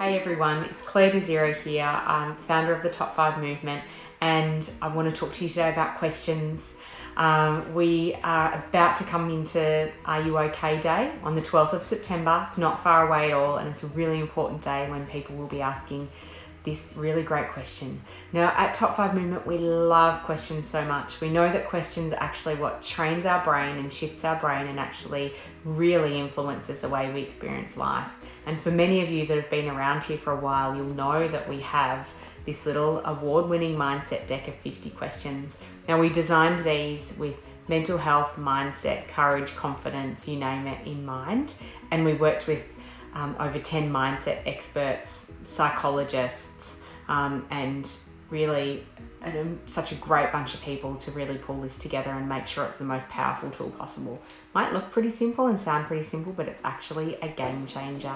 Hey everyone, it's Claire DeZero here. I'm the founder of the Top 5 movement, and I want to talk to you today about questions. We are about to come into Are You OK Day on the 12th of September. It's not far away at all, and it's a really important day when people will be asking this really great question. Now, at Top 5 Movement, we love questions so much. We know that questions are actually what trains our brain and shifts our brain and actually really influences the way we experience life. And for many of you that have been around here for a while, you'll know that we have this little award-winning mindset deck of 50 questions. Now, we designed these with mental health, mindset, courage, confidence, you name it, in mind. And we worked with over 10 mindset experts, psychologists, and really such a great bunch of people to really pull this together and make sure it's the most powerful tool possible. Might look pretty simple and sound pretty simple, but it's actually a game changer.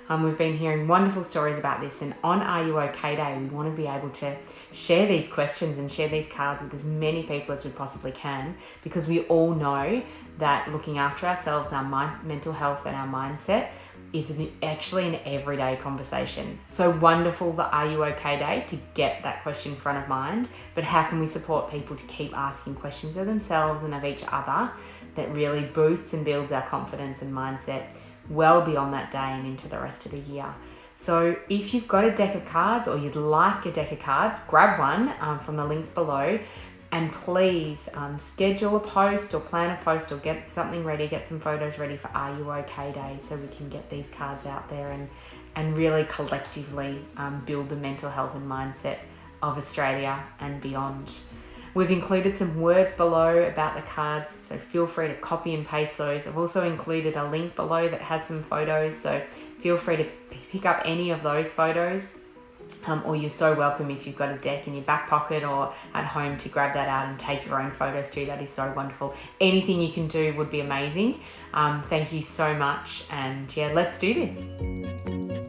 We've been hearing wonderful stories about this, and on Are You OK Day, we want to be able to share these questions and share these cards with as many people as we possibly can, because we all know that looking after ourselves, our mental health and our mindset is actually an everyday conversation. So wonderful the Are You OK Day to get that question front of mind, but how can we support people to keep asking questions of themselves and of each other that really boosts and builds our confidence and mindset well beyond that day and into the rest of the year. So if you've got a deck of cards or you'd like a deck of cards, grab one from the links below, and please schedule a post or plan a post or get something ready, get some photos ready for Are You OK Day so we can get these cards out there and really collectively build the mental health and mindset of Australia and beyond. We've included some words below about the cards, so feel free to copy and paste those. I've also included a link below that has some photos, so feel free to pick up any of those photos. Or you're so welcome if you've got a deck in your back pocket or at home to grab that out and take your own photos too. That is so wonderful. Anything you can do would be amazing. Thank you so much, and yeah, let's do this.